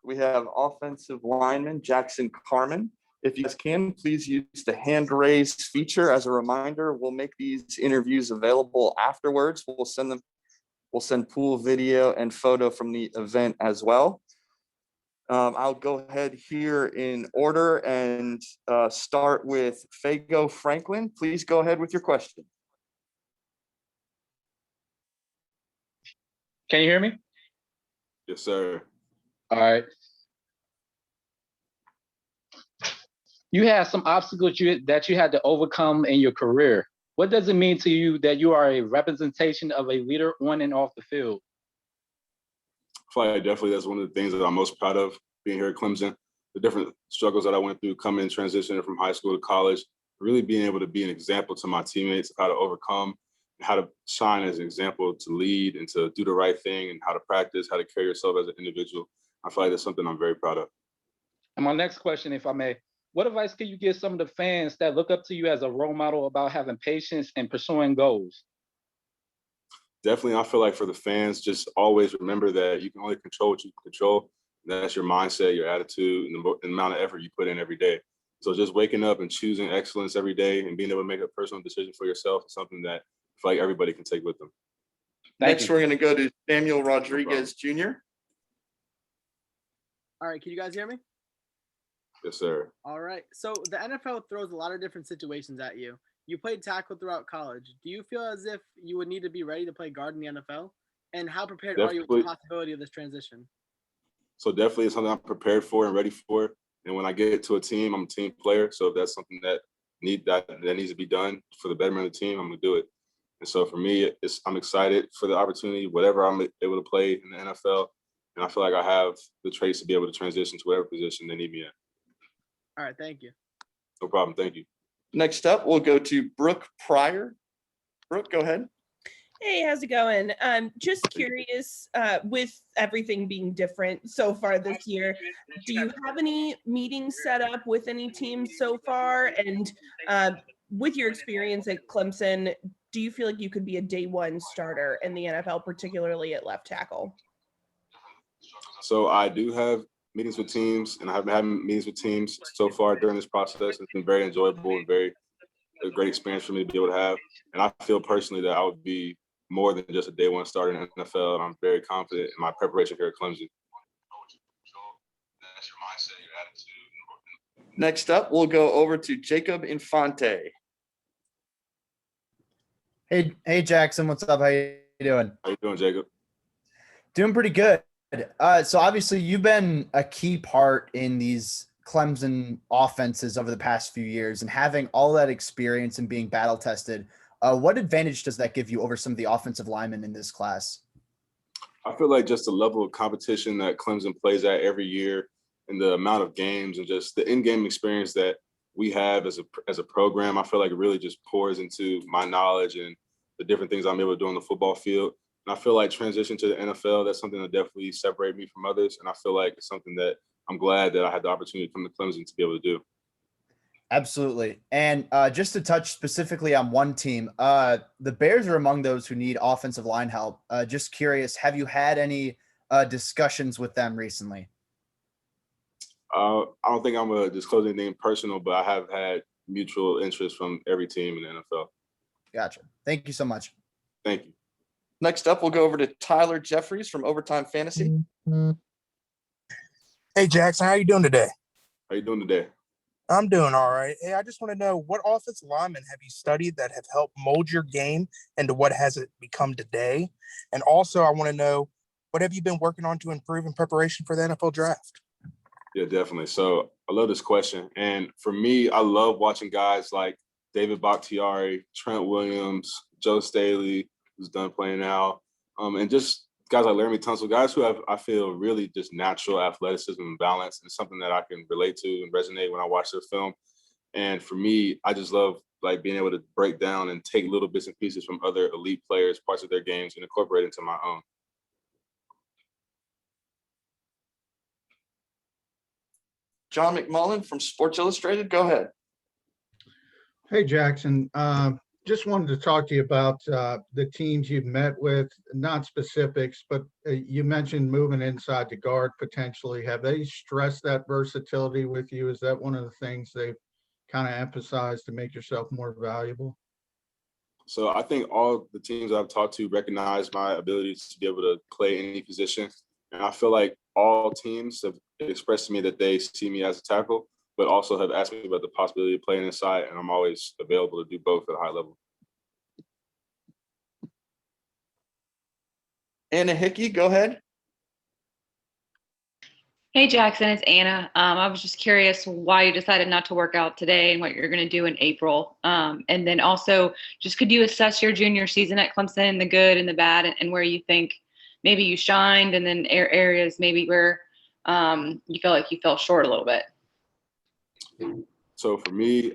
we have offensive lineman Jackson Carman. If you guys can, please use the hand raise feature. As a reminder, we'll make these interviews available afterwards. We'll send pool video and photo from the event as well. I'll go ahead here in order and start with Fago Franklin. Please go ahead with your question. Can you hear me? Yes, sir. All right. You had some obstacles that you had to overcome in your career. What does it mean to you that you are a representation of a leader on and off the field? I feel like definitely that's one of the things that I'm most proud of being here at Clemson. The different struggles that I went through coming, transitioning from high school to college, really being able to be an example to my teammates of how to overcome, how to shine as an example, to lead and to do the right thing, and how to practice, how to carry yourself as an individual. I feel like that's something I'm very proud of. And my next question, if I may, what advice can you give some of the fans that look up to you as a role model about having patience and pursuing goals? Definitely, I feel like for the fans, just always remember that you can only control what you can control. That's your mindset, your attitude, and the amount of effort you put in every day. So just waking up and choosing excellence every day and being able to make a personal decision for yourself is something that I feel like everybody can take with them. Next, we're going to go to Samuel Rodriguez Jr. All right, can you guys hear me? Yes, sir. All right. So the NFL throws a lot of different situations at you. You played tackle throughout college. Do you feel as if you would need to be ready to play guard in the NFL? And how prepared are you with the possibility of this transition? So definitely it's something I'm prepared for and ready for. And when I get to a team, I'm a team player. So if that's something that needs to be done for the betterment of the team, I'm going to do it. And so for me, I'm excited for the opportunity, whatever I'm able to play in the NFL. And I feel like I have the traits to be able to transition to whatever position they need me in. All right, thank you. No problem. Thank you. Next up, we'll go to Brooke Pryor. Brooke, go ahead. Hey, how's it going? Just curious, with everything being different so far this year, do you have any meetings set up with any teams so far? And with your experience at Clemson, do you feel like you could be a day one starter in the NFL, particularly at left tackle? So I do have meetings with teams, and I've been having meetings with teams so far during this process. It's been very enjoyable and a great experience for me to be able to have. And I feel personally that I would be more than just a day one starter in the NFL, and I'm very confident in my preparation here at Clemson. Next up, we'll go over to Jacob Infante. Hey, Jackson, what's up? How you doing? How you doing, Jacob? Doing pretty good. So obviously you've been a key part in these Clemson offenses over the past few years, and having all that experience and being battle tested, what advantage does that give you over some of the offensive linemen in this class? I feel like just the level of competition that Clemson plays at every year, and the amount of games and just the in-game experience that we have as a program, I feel like it really just pours into my knowledge and the different things I'm able to do on the football field. And I feel like transition to the NFL, that's something that definitely separates me from others. And I feel like it's something that I'm glad that I had the opportunity to come to Clemson to be able to do. Absolutely. And just to touch specifically on one team, the Bears are among those who need offensive line help. Just curious, have you had any discussions with them recently? I don't think I'm going to disclose anything personal, but I have had mutual interest from every team in the NFL. Gotcha. Thank you so much. Thank you. Next up, we'll go over to Tyler Jeffries from Overtime Fantasy. Hey, Jackson, how you doing today? How you doing today? I'm doing all right. Hey, I just want to know, what offensive linemen have you studied that have helped mold your game into what has it become today? And also, I want to know, what have you been working on to improve in preparation for the NFL draft? Yeah, definitely. So I love this question. And for me, I love watching guys like David Bakhtiari, Trent Williams, Joe Staley, who's done playing now, and just guys like Laramie Tunsil, guys who have, I feel, really just natural athleticism and balance, and something that I can relate to and resonate when I watch their film. And for me, I just love like being able to break down and take little bits and pieces from other elite players, parts of their games, and incorporate into my own. John McMullen from Sports Illustrated. Go ahead. Hey, Jackson. just wanted to talk to you about the teams you've met with, not specifics, but you mentioned moving inside the guard potentially. Have they stressed that versatility with you? Is that one of the things they've kind of emphasized to make yourself more valuable? So I think all the teams I've talked to recognize my ability to be able to play any position. And I feel like all teams have expressed to me that they see me as a tackle, but also have asked me about the possibility of playing inside. And I'm always available to do both at a high level. Anna Hickey, go ahead. Hey Jackson, it's Anna. I was just curious why you decided not to work out today and what you're going to do in April. And then also, just could you assess your junior season at Clemson, the good and the bad, and where you think maybe you shined, and then areas maybe where you feel like you fell short a little bit? So for me,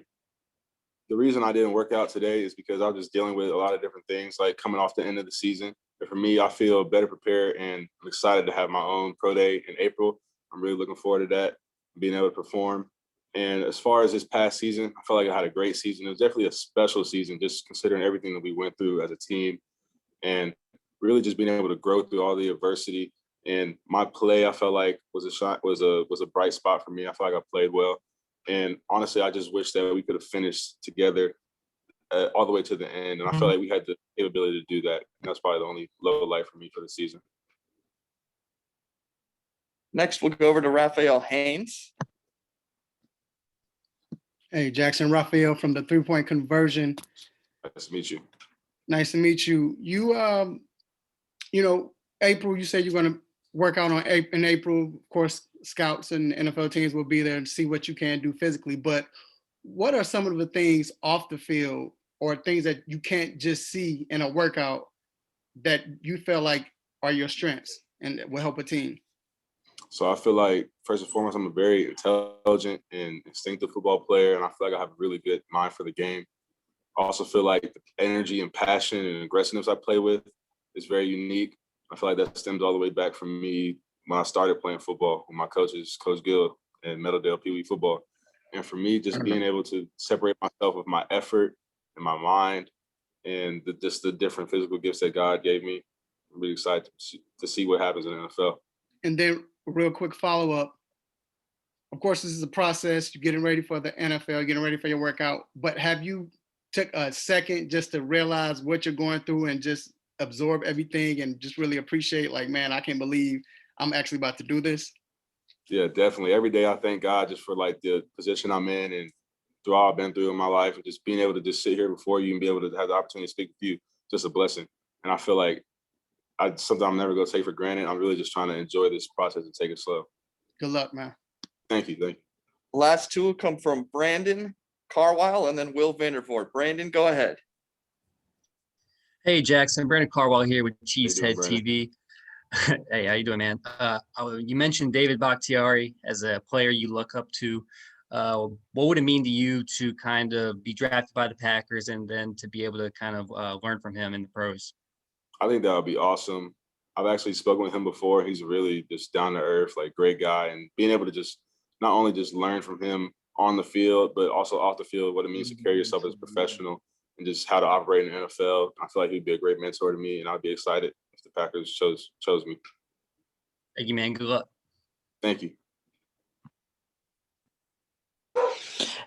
the reason I didn't work out today is because I was just dealing with a lot of different things, like coming off the end of the season. And for me, I feel better prepared, and I'm excited to have my own pro day in April. I'm really looking forward to that, being able to perform. And as far as this past season, I felt like I had a great season. It was definitely a special season, just considering everything that we went through as a team, and really just being able to grow through all the adversity. And my play, I felt like was a bright spot for me. I felt like I played well. And honestly, I just wish that we could have finished together all the way to the end. And I felt like we had the capability to do that. And that's probably the only low light for me for the season. Next, we'll go over to Rafael Haynes. Hey, Jackson, Rafael from the 3-point conversion. Nice to meet you. Nice to meet you. April, you said you're going to work out in April. Of course, scouts and NFL teams will be there to see what you can do physically. But what are some of the things off the field or things that you can't just see in a workout that you feel like are your strengths and will help a team? So I feel like, first and foremost, I'm a very intelligent and instinctive football player, and I feel like I have a really good mind for the game. I also feel like the energy and passion and aggressiveness I play with is very unique. I feel like that stems all the way back from me when I started playing football with my coaches, Coach Gill and Meadowdale Pee Wee football. And for me, just being able to separate myself with my effort and my mind and just the different physical gifts that God gave me, I'm really excited to see what happens in the NFL. And then real quick follow-up. Of course, this is a process. You're getting ready for the NFL, getting ready for your workout. But have you took a second just to realize what you're going through and just absorb everything and just really appreciate, like, man, I can't believe I'm actually about to do this? Yeah, definitely. Every day I thank God just for like the position I'm in and through all I've been through in my life, and just being able to just sit here before you and be able to have the opportunity to speak with you, just a blessing. And I feel like something I'm never going to take for granted. I'm really just trying to enjoy this process and take it slow. Good luck, man. Thank you. Last two will come from Brandon Carwile and then Will Vandervoort. Brandon, go ahead. Hey, Jackson. Brandon Carwile here with Cheesehead Brandon? TV. Hey, how you doing, man? You mentioned David Bakhtiari as a player you look up to. What would it mean to you to kind of be drafted by the Packers and then to be able to kind of learn from him in the pros? I think that would be awesome. I've actually spoken with him before. He's really just down to earth, like great guy, and being able to just not only just learn from him on the field, but also off the field, what it means to carry yourself as a professional and just how to operate in the NFL. I feel like he'd be a great mentor to me, and I'd be excited if the Packers chose me. Thank you, man. Good luck. Thank you.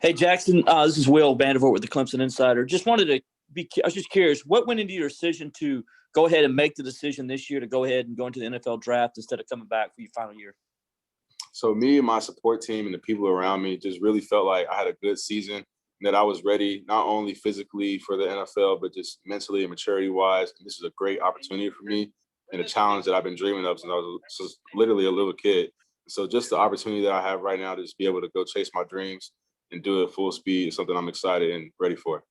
Hey, Jackson, this is Will Vandervoort with the Clemson Insider. I was just curious, what went into your decision to go ahead and make the decision this year to go ahead and go into the NFL draft instead of coming back for your final year? So me and my support team and the people around me just really felt like I had a good season and that I was ready, not only physically for the NFL, but just mentally and maturity-wise. And this is a great opportunity for me and a challenge that I've been dreaming of since I was literally a little kid. So just the opportunity that I have right now to just be able to go chase my dreams and do it at full speed is something I'm excited and ready for.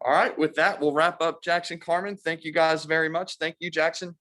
All right, with that, we'll wrap up Jackson Carman. Thank you guys very much. Thank you, Jackson.